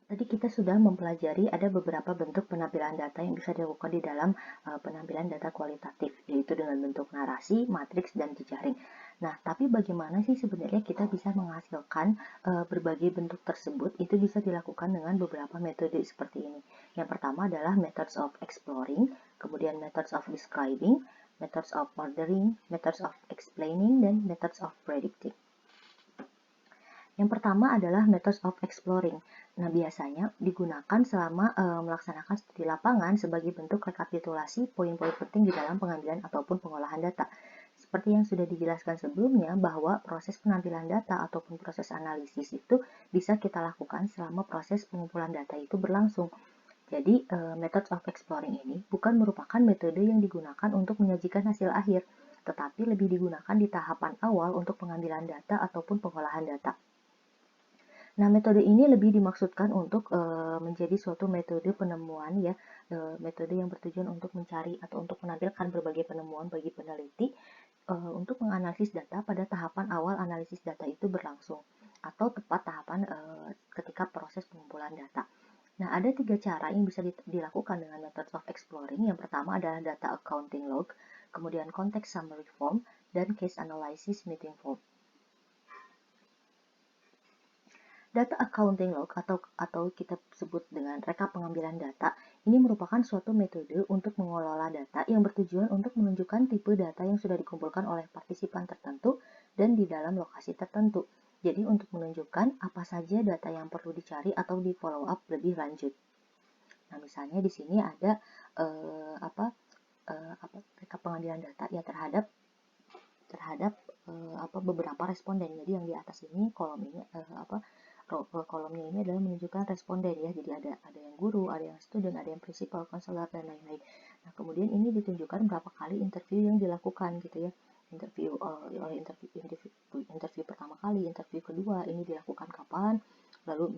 Tadi kita sudah mempelajari ada beberapa bentuk penampilan data yang bisa dilakukan di dalam penampilan data kualitatif, yaitu dengan bentuk narasi, matriks, dan jejaring. Nah, tapi bagaimana sih sebenarnya kita bisa menghasilkan berbagai bentuk tersebut? Itu bisa dilakukan dengan beberapa metode seperti ini. Yang pertama adalah methods of exploring, kemudian methods of describing, methods of ordering, methods of explaining, dan methods of predicting. Yang pertama adalah methods of exploring. Nah, biasanya digunakan selama melaksanakan studi lapangan sebagai bentuk rekapitulasi poin-poin penting di dalam pengambilan ataupun pengolahan data. Seperti yang sudah dijelaskan sebelumnya, bahwa proses penampilan data ataupun proses analisis itu bisa kita lakukan selama proses pengumpulan data itu berlangsung. Jadi, methods of exploring ini bukan merupakan metode yang digunakan untuk menyajikan hasil akhir, tetapi lebih digunakan di tahapan awal untuk pengambilan data ataupun pengolahan data. Nah, metode ini lebih dimaksudkan untuk menjadi suatu metode penemuan ya, metode yang bertujuan untuk mencari atau untuk menampilkan berbagai penemuan bagi peneliti untuk menganalisis data pada tahapan awal analisis data itu berlangsung atau tepat tahapan ketika proses pengumpulan data. Nah, ada 3 cara yang bisa dilakukan dengan methods of exploring. Yang pertama adalah data accounting log, kemudian context summary form, dan case analysis meeting form. Data accounting log atau kita sebut dengan rekap pengambilan data, ini merupakan suatu metode untuk mengelola data yang bertujuan untuk menunjukkan tipe data yang sudah dikumpulkan oleh partisipan tertentu dan di dalam lokasi tertentu. Jadi untuk menunjukkan apa saja data yang perlu dicari atau di follow up lebih lanjut. Nah, misalnya di sini ada rekap pengambilan data ya terhadap beberapa responden. Jadi yang di atas ini kolom ini kolomnya ini adalah menunjukkan responden ya. Jadi ada yang guru, ada yang student, ada yang principal, konselor, dan lain-lain. Nah, kemudian ini ditunjukkan berapa kali interview yang dilakukan gitu ya. Interview pertama kali, interview kedua ini dilakukan kapan, lalu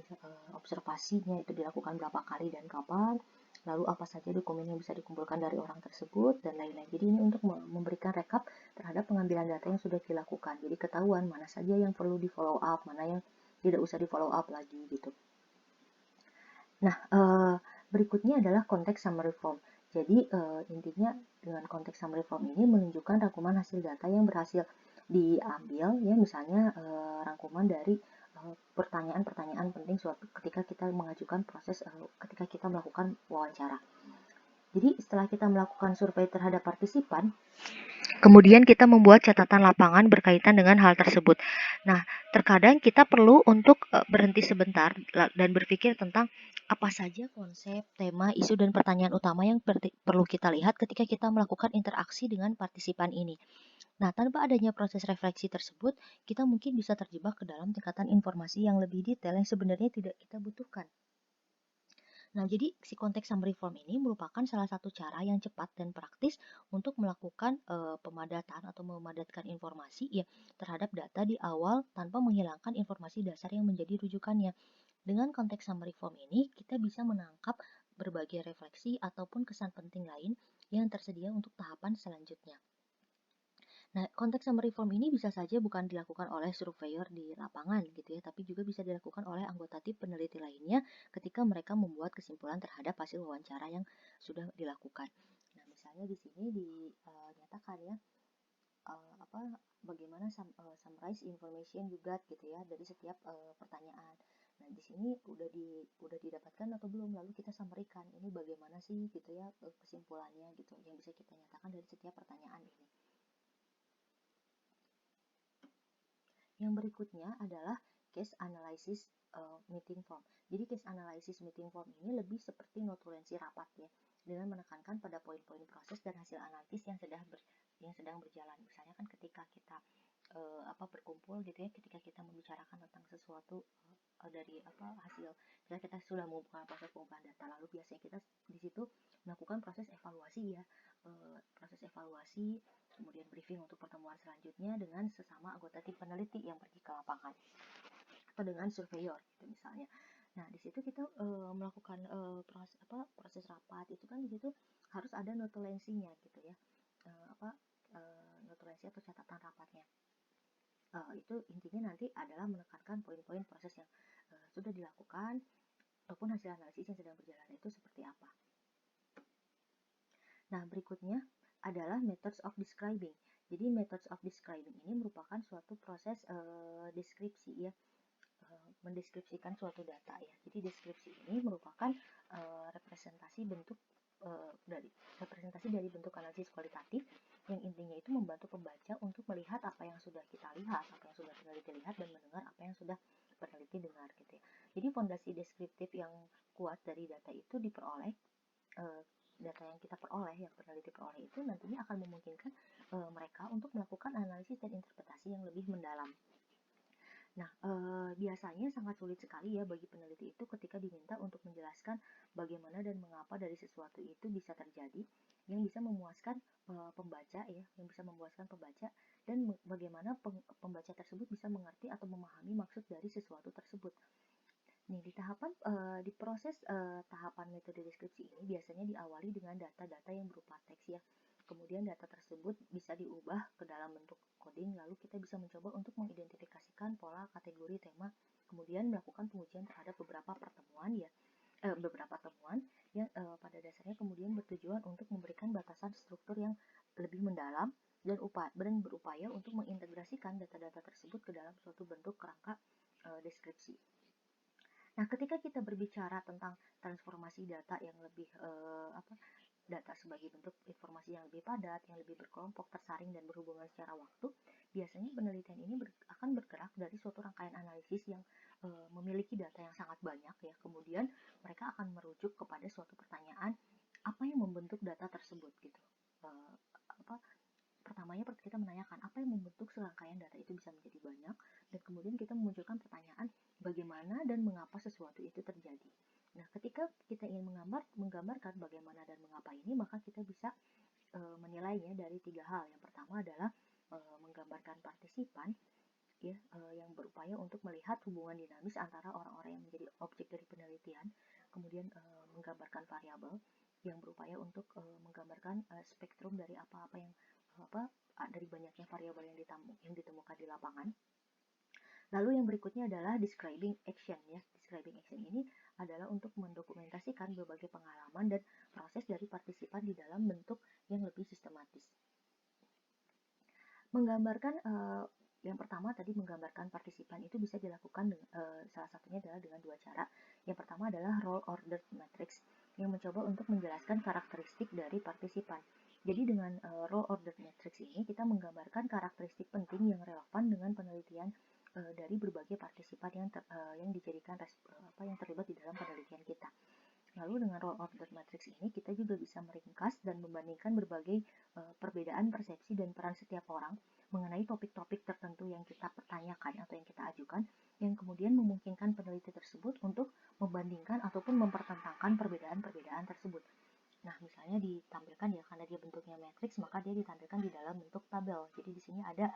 observasinya itu dilakukan berapa kali dan kapan, lalu apa saja dokumen yang bisa dikumpulkan dari orang tersebut, dan lain-lain. Jadi ini untuk memberikan rekap terhadap pengambilan data yang sudah dilakukan. Jadi ketahuan mana saja yang perlu di follow up, mana yang tidak usah di follow up lagi gitu. Nah, berikutnya adalah konteks summary form. Jadi intinya dengan konteks summary form ini menunjukkan rangkuman hasil data yang berhasil diambil ya, misalnya rangkuman dari pertanyaan-pertanyaan penting suatu ketika kita mengajukan proses ketika kita melakukan wawancara. Jadi setelah kita melakukan survei terhadap partisipan, kemudian kita membuat catatan lapangan berkaitan dengan hal tersebut. Nah, terkadang kita perlu untuk berhenti sebentar dan berpikir tentang apa saja konsep, tema, isu, dan pertanyaan utama yang perlu kita lihat ketika kita melakukan interaksi dengan partisipan ini. Nah, tanpa adanya proses refleksi tersebut, kita mungkin bisa terjebak ke dalam tingkatan informasi yang lebih detail yang sebenarnya tidak kita butuhkan. Nah, jadi si konteks summary form ini merupakan salah satu cara yang cepat dan praktis untuk melakukan pemadatan atau memadatkan informasi ya terhadap data di awal tanpa menghilangkan informasi dasar yang menjadi rujukannya. Dengan konteks summary form ini, kita bisa menangkap berbagai refleksi ataupun kesan penting lain yang tersedia untuk tahapan selanjutnya. Nah, konteks summary form ini bisa saja bukan dilakukan oleh surveyor di lapangan gitu ya, tapi juga bisa dilakukan oleh anggota tim peneliti lainnya ketika mereka membuat kesimpulan terhadap hasil wawancara yang sudah dilakukan. Nah, misalnya di sini dinyatakan ya bagaimana summarize information juga gitu ya dari setiap pertanyaan. Nah, di sini udah didapatkan atau belum, lalu kita sampaikan ini bagaimana sih gitu ya kesimpulannya gitu yang bisa kita nyatakan dari setiap pertanyaan ini. Yang berikutnya adalah case analysis meeting form. Jadi case analysis meeting form ini lebih seperti notulensi rapat ya, dengan menekankan pada poin-poin proses dan hasil analisis yang sedang berjalan. Misalnya kan ketika kita berkumpul gitu ya, ketika kita membicarakan tentang sesuatu dari hasil, ketika kita sudah membuka proses pengumpulan data, lalu biasanya kita di situ melakukan proses evaluasi ya, kemudian briefing untuk pertemuan selanjutnya dengan sesama anggota tim peneliti yang pergi ke lapangan atau dengan surveyor gitu misalnya. Nah, di situ kita melakukan proses rapat itu kan di situ harus ada notulensinya gitu ya. Notulensi atau catatan rapatnya. Itu intinya nanti adalah menekankan poin-poin proses yang sudah dilakukan ataupun hasil analisis yang sedang berjalan itu seperti apa. Nah, berikutnya adalah methods of describing. Jadi methods of describing ini merupakan suatu proses deskripsi ya, mendeskripsikan suatu data ya. Jadi deskripsi ini merupakan representasi dari bentuk analisis kualitatif yang intinya itu membantu pembaca untuk melihat apa yang sudah kita lihat, apa yang sudah peneliti lihat, dan mendengar apa yang sudah peneliti dengar gitu ya. Jadi fondasi deskriptif yang kuat dari data itu diperoleh data yang kita peroleh, yang peneliti peroleh itu nantinya akan memungkinkan mereka untuk melakukan analisis dan interpretasi yang lebih mendalam. Nah, biasanya sangat sulit sekali ya bagi peneliti itu ketika diminta untuk menjelaskan bagaimana dan mengapa dari sesuatu itu bisa terjadi, yang bisa memuaskan pembaca ya, yang bisa memuaskan pembaca, dan bagaimana pembaca tersebut bisa mengerti atau memahami maksud dari sesuatu tersebut. Nih, di proses tahapan metode deskripsi ini biasanya diawali dengan data-data yang berupa teks ya. Kemudian data tersebut bisa diubah ke dalam bentuk coding, lalu kita bisa mencoba untuk mengidentifikasikan pola, kategori, tema, kemudian melakukan pengujian terhadap beberapa temuan yang pada dasarnya kemudian bertujuan untuk memberikan batasan struktur yang lebih mendalam dan berupaya untuk mengintegrasikan data-data tersebut ke dalam suatu bentuk kerangka deskripsi. Nah, ketika kita berbicara tentang transformasi data yang lebih data sebagai bentuk informasi yang lebih padat, yang lebih berkelompok, tersaring, dan berhubungan secara waktu, biasanya penelitian ini akan bergerak dari suatu rangkaian analisis yang memiliki data yang sangat banyak ya. Kemudian mereka akan merujuk kepada suatu pertanyaan, apa yang membentuk data tersebut gitu. Pertamanya kita menanyakan apa yang membentuk serangkaian data itu bisa menjadi banyak, dan kemudian kita memunculkan pertanyaan bagaimana dan mengapa sesuatu itu terjadi. Nah, ketika kita ingin menggambarkan bagaimana dan mengapa ini, maka kita bisa menilainya dari 3 hal. Yang pertama adalah menggambarkan partisipan ya, yang berupaya untuk melihat hubungan dinamis antara orang-orang yang menjadi objek dari penelitian, kemudian menggambarkan variabel yang berupaya untuk menggambarkan spektrum dari apa-apa yang dari banyaknya variabel yang ditemukan di lapangan. Lalu yang berikutnya adalah describing action ya. Describing action ini adalah untuk mendokumentasikan berbagai pengalaman dan proses dari partisipan di dalam bentuk yang lebih sistematis. Menggambarkan yang pertama tadi menggambarkan partisipan itu bisa dilakukan salah satunya adalah dengan 2 cara. Yang pertama adalah role ordered matrix yang mencoba untuk menjelaskan karakteristik dari partisipan. Jadi dengan role ordered matrix ini kita menggambarkan karakteristik penting yang relevan dengan penelitian dari berbagai partisipan yang dijadikan yang terlibat di dalam penelitian kita. Lalu dengan role ordered matrix ini kita juga bisa meringkas dan membandingkan berbagai perbedaan persepsi dan peran setiap orang mengenai topik-topik tertentu yang kita pertanyakan atau yang kita ajukan, yang kemudian memungkinkan peneliti tersebut untuk membandingkan ataupun mempertentangkan perbedaan-perbedaan tersebut. Nah, misalnya ditampilkan ya, karena dia bentuknya matriks, maka dia ditampilkan di dalam bentuk tabel. Jadi di sini ada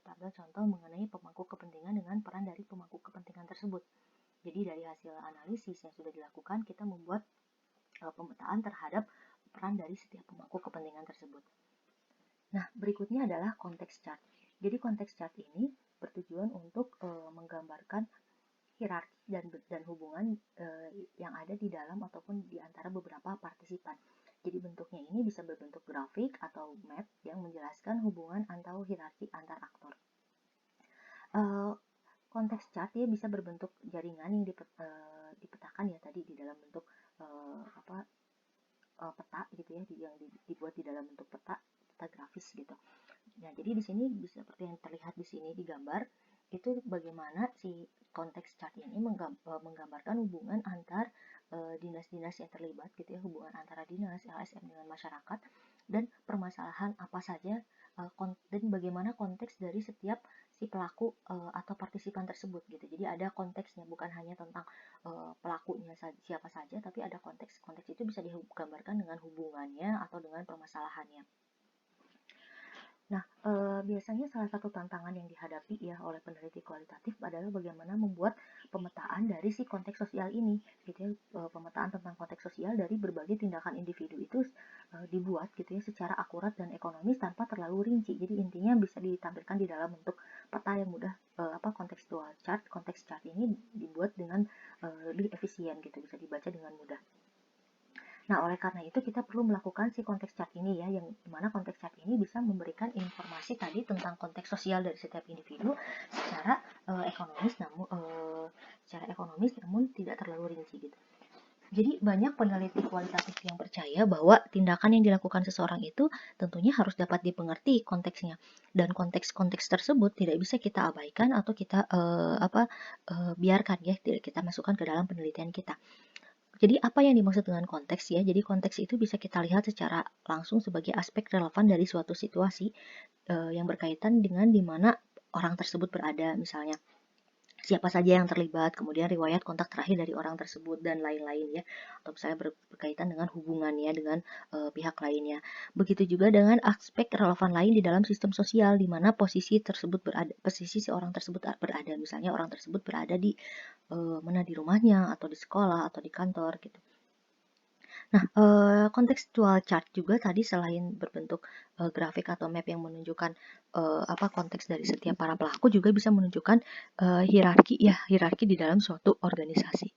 tabel contoh mengenai pemangku kepentingan dengan peran dari pemangku kepentingan tersebut. Jadi dari hasil analisis yang sudah dilakukan, kita membuat pemetaan terhadap peran dari setiap pemangku kepentingan tersebut. Nah, berikutnya adalah konteks chart. Jadi konteks chart ini bertujuan untuk menggambarkan hierarki dan hubungan yang ada di dalam ataupun di antara beberapa partisipan. Jadi bentuknya ini bisa berbentuk grafik atau map yang menjelaskan hubungan atau hierarki antar aktor. Konteks chart dia bisa berbentuk jaringan yang dipetakan ya tadi di dalam bentuk peta gitu ya, yang dibuat di dalam bentuk peta grafis gitu. Nah, jadi di sini bisa seperti yang terlihat di sini di gambar, itu bagaimana si konteks chart ini menggambarkan hubungan antar dinas-dinas yang terlibat gitu ya, hubungan antara dinas, LSM dengan masyarakat, dan permasalahan apa saja dan bagaimana konteks dari setiap si pelaku atau partisipan tersebut gitu. Jadi ada konteksnya, bukan hanya tentang pelakunya siapa saja, tapi ada konteks. Konteks itu bisa digambarkan dengan hubungannya atau dengan permasalahannya. Nah, biasanya salah satu tantangan yang dihadapi ya oleh peneliti kualitatif adalah bagaimana membuat pemetaan dari si konteks sosial ini, gitu ya, pemetaan tentang konteks sosial dari berbagai tindakan individu itu dibuat gitu ya secara akurat dan ekonomis tanpa terlalu rinci. Jadi intinya bisa ditampilkan di dalam bentuk peta yang mudah, konteks chart ini dibuat dengan lebih efisien harian gitu, bisa dibaca dengan mudah. Nah, oleh karena itu kita perlu melakukan si konteks chart ini ya, yang dimana konteks chart ini bisa memberikan informasi tadi tentang konteks sosial dari setiap individu secara ekonomis namun tidak terlalu rinci gitu. Jadi banyak peneliti kualitatif yang percaya bahwa tindakan yang dilakukan seseorang itu tentunya harus dapat dimengerti konteksnya, dan konteks-konteks tersebut tidak bisa kita abaikan atau kita biarkan ya, tidak kita masukkan ke dalam penelitian kita. Jadi apa yang dimaksud dengan konteks ya? Jadi konteks itu bisa kita lihat secara langsung sebagai aspek relevan dari suatu situasi yang berkaitan dengan di mana orang tersebut berada, misalnya siapa saja yang terlibat, kemudian riwayat kontak terakhir dari orang tersebut dan lain-lain ya, atau misalnya berkaitan dengan hubungannya dengan pihak lainnya. Begitu juga dengan aspek relevan lain di dalam sistem sosial di mana posisi seorang tersebut berada, misalnya orang tersebut berada di mana, di rumahnya atau di sekolah atau di kantor gitu. Nah, contextual chart juga tadi selain berbentuk grafik atau map yang menunjukkan konteks dari setiap para pelaku, juga bisa menunjukkan hierarki di dalam suatu organisasi.